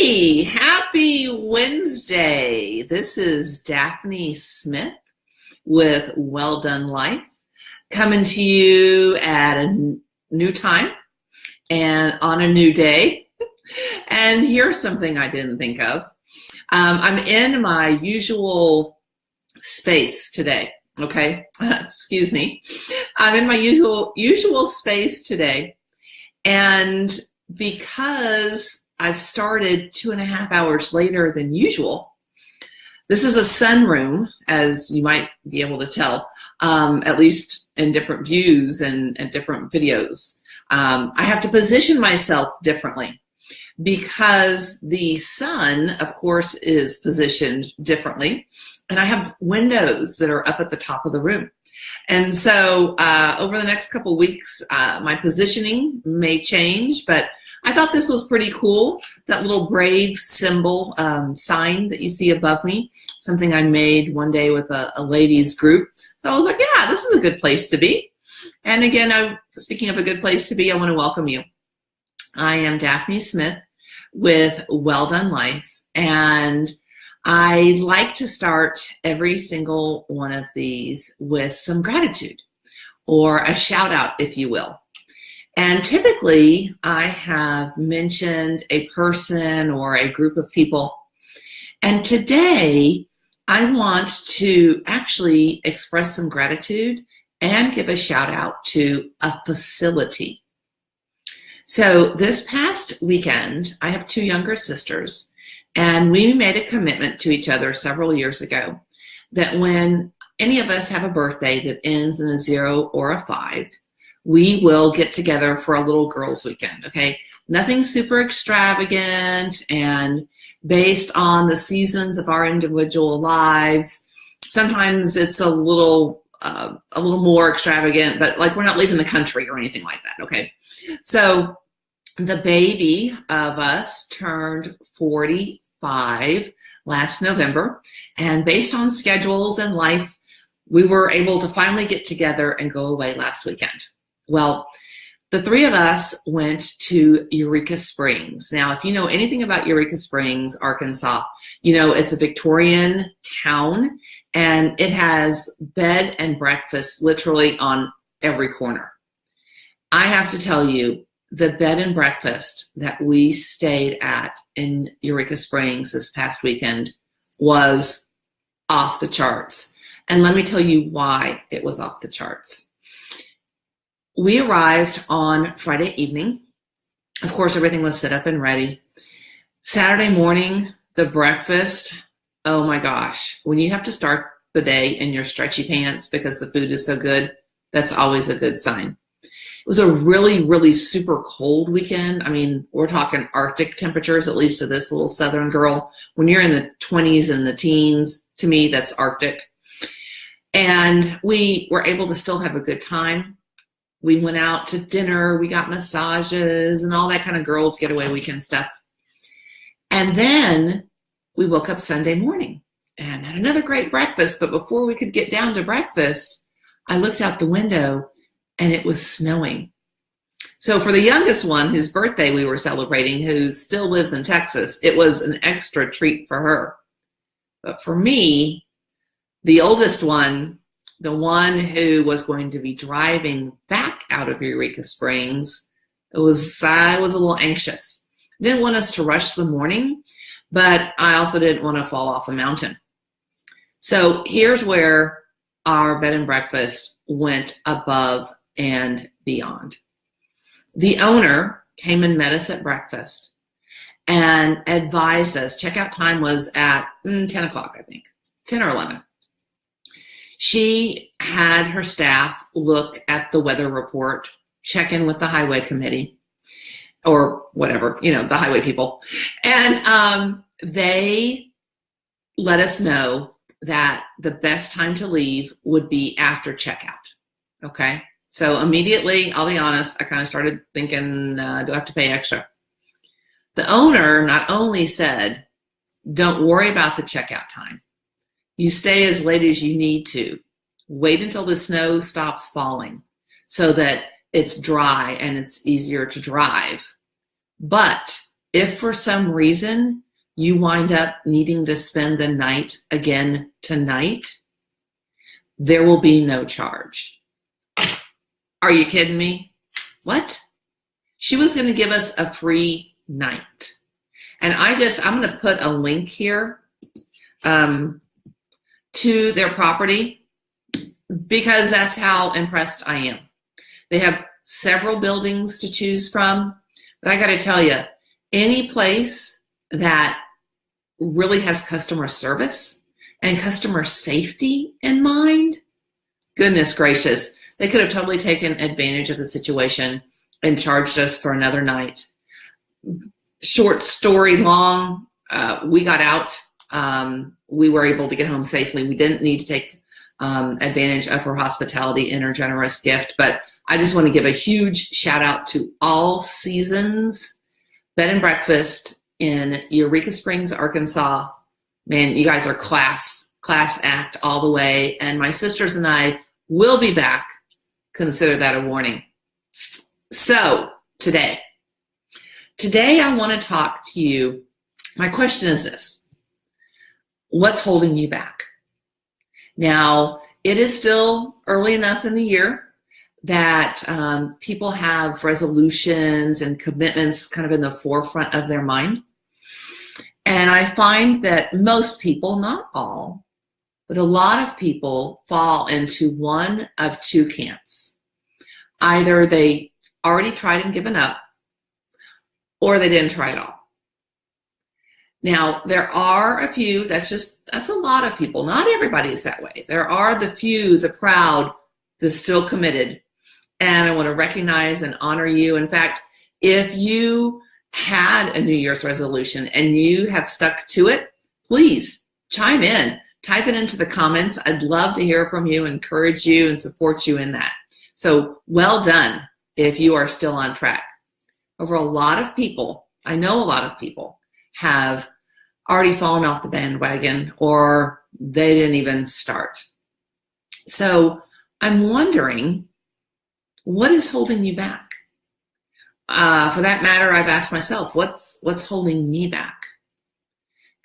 Hey, happy Wednesday. This is Daphne Smith with Well Done Life, coming to you at a new time and on a new day. And here's something I didn't think of. I'm in my usual space today. Okay, excuse me. I'm in my usual space today, and because I've started 2.5 hours later than usual. This is a sunroom, as you might be able to tell, at least in different views and different videos. I have to position myself differently because the sun, of course, is positioned differently. And I have windows that are up at the top of the room. And so over the next couple weeks, my positioning may change, but I thought this was pretty cool. That little brave symbol sign that you see above me, something I made one day with a ladies group. So I was like, yeah, this is a good place to be. And again, speaking of a good place to be, I want to welcome you. I am Daphne Smith with Well Done Life, and I like to start every single one of these with some gratitude or a shout out, if you will. And typically, I have mentioned a person or a group of people. And today, I want to actually express some gratitude and give a shout out to a facility. So this past weekend, I have 2 younger sisters, and we made a commitment to each other several years ago that when any of us have a birthday that ends in a 0 or a 5, we will get together for a little girls' weekend, okay? Nothing super extravagant and based on the seasons of our individual lives. Sometimes it's a little more extravagant, but like we're not leaving the country or anything like that, okay? So the baby of us turned 45 last November, and based on schedules and life, we were able to finally get together and go away last weekend. Well, the 3 of us went to Eureka Springs. Now, if you know anything about Eureka Springs, Arkansas, you know it's a Victorian town, and it has bed and breakfast literally on every corner. I have to tell you, the bed and breakfast that we stayed at in Eureka Springs this past weekend was off the charts. And let me tell you why it was off the charts. We arrived on Friday evening. Of course, everything was set up and ready. Saturday morning, the breakfast, oh my gosh. When you have to start the day in your stretchy pants because the food is so good, that's always a good sign. It was a really, really super cold weekend. I mean, we're talking Arctic temperatures, at least to this little Southern girl. When you're in the 20s and the teens, to me, that's Arctic. And we were able to still have a good time. We went out to dinner, we got massages and all that kind of girls getaway weekend stuff. And then we woke up Sunday morning and had another great breakfast. But before we could get down to breakfast, I looked out the window and it was snowing. So for the youngest one, whose birthday we were celebrating, who still lives in Texas, it was an extra treat for her. But for me, the oldest one, the one who was going to be driving back out of Eureka Springs, I was a little anxious. I didn't want us to rush the morning, but I also didn't want to fall off a mountain. So here's where our bed and breakfast went above and beyond. The owner came and met us at breakfast and advised us. Checkout time was at 10 o'clock, I think, 10 or 11. She had her staff look at the weather report, check in with the highway committee or whatever, the highway people. And they let us know that the best time to leave would be after checkout. Okay. So immediately, I'll be honest, I kind of started thinking, do I have to pay extra? The owner not only said, don't worry about the checkout time. You stay as late as you need to. Wait until the snow stops falling so that it's dry and it's easier to drive. But if for some reason you wind up needing to spend the night again tonight, there will be no charge. Are you kidding me? What? She was going to give us a free night. And I'm going to put a link here to their property because that's how impressed I am. They have several buildings to choose from, but I got to tell you, any place that really has customer service and customer safety in mind, goodness gracious, they could have totally taken advantage of the situation and charged us for another night. Short story long, we got out. We were able to get home safely. We didn't need to take advantage of her hospitality and her generous gift, but I just want to give a huge shout out to All Seasons Bed and Breakfast in Eureka Springs, Arkansas. Man, you guys are class act all the way. And my sisters and I will be back. Consider that a warning. So today I want to talk to you. My question is this: what's holding you back? Now, it is still early enough in the year that people have resolutions and commitments kind of in the forefront of their mind. And I find that most people, not all, but a lot of people fall into one of two camps. Either they already tried and given up, or they didn't try at all. Now, there are a few, that's a lot of people. Not everybody is that way. There are the few, the proud, the still committed. And I want to recognize and honor you. In fact, if you had a New Year's resolution and you have stuck to it, please chime in. Type it into the comments. I'd love to hear from you, encourage you, and support you in that. So well done if you are still on track. Over a lot of people, I know a lot of people have already fallen off the bandwagon or they didn't even start. So I'm wondering, what is holding you back? For that matter, I've asked myself, what's holding me back?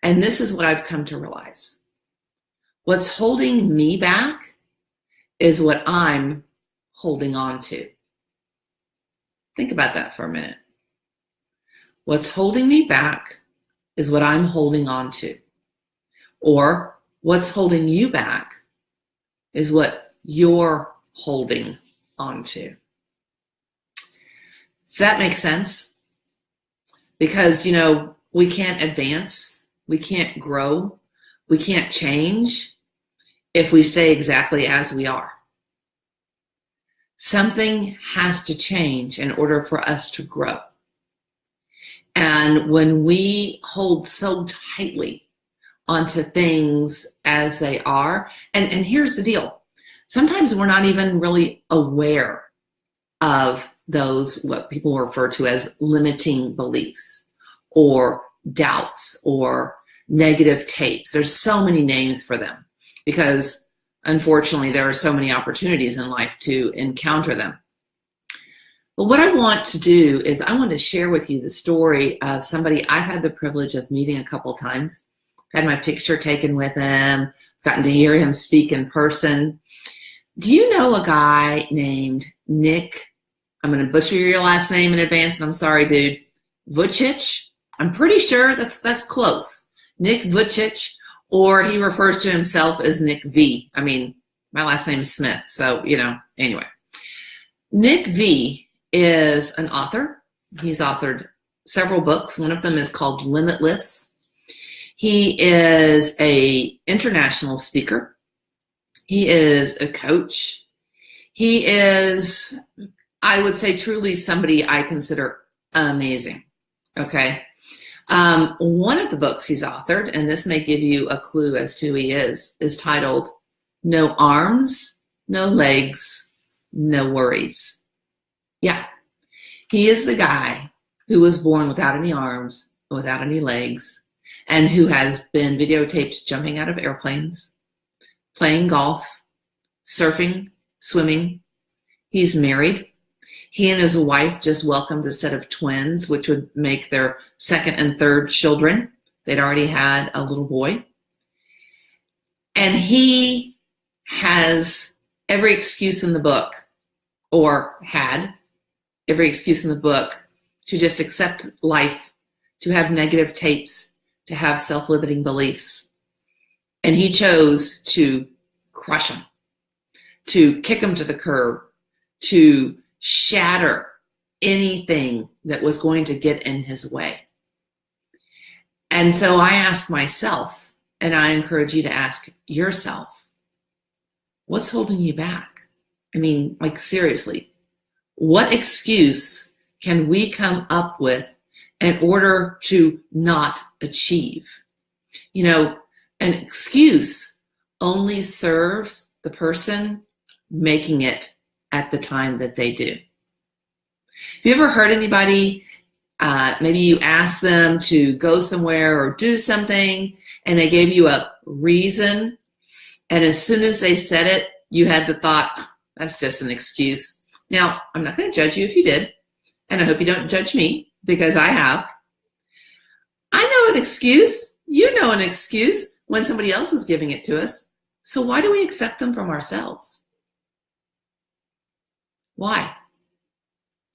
And this is what I've come to realize. What's holding me back is what I'm holding on to. Think about that for a minute. What's holding me back is what I'm holding on to. Or what's holding you back is what you're holding on to. Does that make sense? Because, we can't advance, we can't grow, we can't change if we stay exactly as we are. Something has to change in order for us to grow. And when we hold so tightly onto things as they are, and here's the deal, sometimes we're not even really aware of those, what people refer to as limiting beliefs or doubts or negative tapes. There's so many names for them because unfortunately there are so many opportunities in life to encounter them. But what I want to do is I want to share with you the story of somebody I've had the privilege of meeting a couple times. I've had my picture taken with him, gotten to hear him speak in person. Do you know a guy named Nick? I'm going to butcher your last name in advance, and I'm sorry, dude. Vujicic? I'm pretty sure that's close. Nick Vujicic, or he refers to himself as Nick V. I mean, my last name is Smith, so, anyway. Nick V is an author. He's authored several books. One of them is called Limitless. He is an international speaker. He is a coach. He is, I would say, truly somebody I consider amazing. Okay. One of the books he's authored, and this may give you a clue as to who he is titled No Arms, No Legs, No Worries. Yeah. He is the guy who was born without any arms, without any legs, and who has been videotaped jumping out of airplanes, playing golf, surfing, swimming. He's married. He and his wife just welcomed a set of twins, which would make their second and third children. They'd already had a little boy. And he has every excuse in the book, or had every excuse in the book, to just accept life, to have negative tapes, to have self-limiting beliefs. And he chose to crush them, to kick them to the curb, to shatter anything that was going to get in his way. And so I ask myself, and I encourage you to ask yourself, what's holding you back? I mean, like, seriously, what excuse can we come up with in order to not achieve? You know, an excuse only serves the person making it at the time that they do. Have you ever heard anybody, maybe you asked them to go somewhere or do something, and they gave you a reason, and as soon as they said it, you had the thought, that's just an excuse. Now, I'm not going to judge you if you did, and I hope you don't judge me, because I have. I know an excuse. You know an excuse when somebody else is giving it to us. So why do we accept them from ourselves? Why?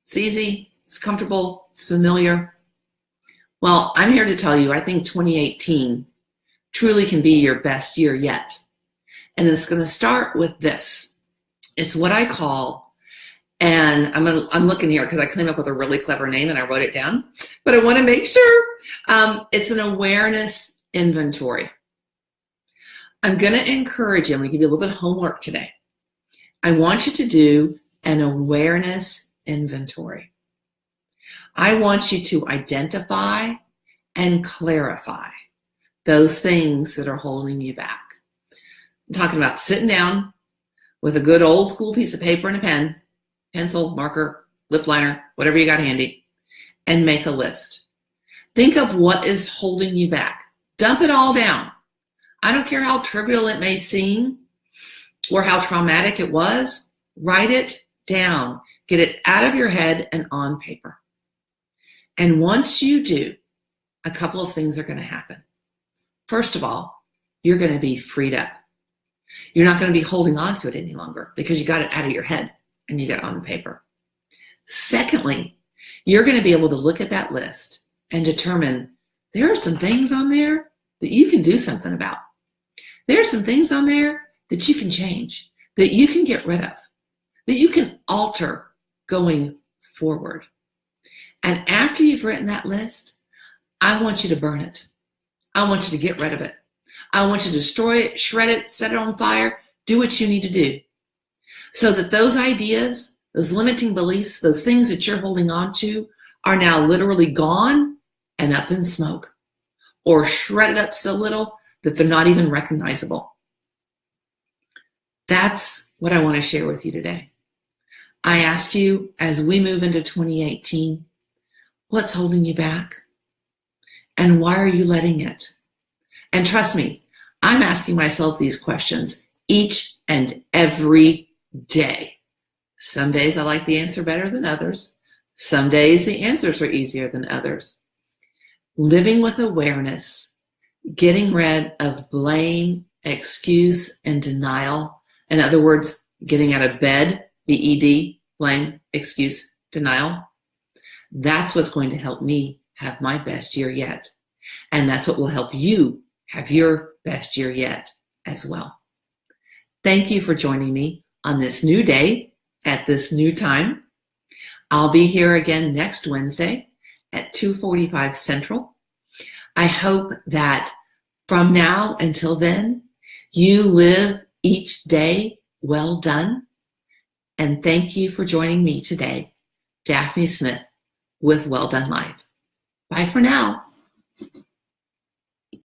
It's easy, it's comfortable, it's familiar. Well, I'm here to tell you, I think 2018 truly can be your best year yet. And it's going to start with this. It's what I call, and I'm looking here because I came up with a really clever name and I wrote it down, but I want to make sure it's an awareness inventory. I'm going to encourage you, I'm going to give you a little bit of homework today. I want you to do an awareness inventory. I want you to identify and clarify those things that are holding you back. I'm talking about sitting down with a good old school piece of paper and a pen, pencil, marker, lip liner, whatever you got handy, and make a list. Think of what is holding you back. Dump it all down. I don't care how trivial it may seem or how traumatic it was. Write it down. Get it out of your head and on paper. And once you do, a couple of things are going to happen. First of all, you're going to be freed up. You're not going to be holding on to it any longer because you got it out of your head and you got it on paper. Secondly, you're going to be able to look at that list and determine there are some things on there that you can do something about. There are some things on there that you can change, that you can get rid of, that you can alter going forward. And after you've written that list, I want you to burn it. I want you to get rid of it. I want you to destroy it, shred it, set it on fire, do what you need to do so that those ideas, those limiting beliefs, those things that you're holding on to are now literally gone and up in smoke, or shredded up so little that they're not even recognizable. That's what I want to share with you today. I ask you, as we move into 2018, what's holding you back? And why are you letting it? And trust me, I'm asking myself these questions each and every day. Some days I like the answer better than others. Some days the answers are easier than others. Living with awareness, getting rid of blame, excuse, and denial. In other words, getting out of bed, BED, blame, excuse, denial. That's what's going to help me have my best year yet. And that's what will help you have your best year yet as well. Thank you for joining me on this new day at this new time. I'll be here again next Wednesday at 2:45 Central. I hope that from now until then, you live each day well done. And thank you for joining me today, Daphne Smith, with Well Done Life. Bye for now.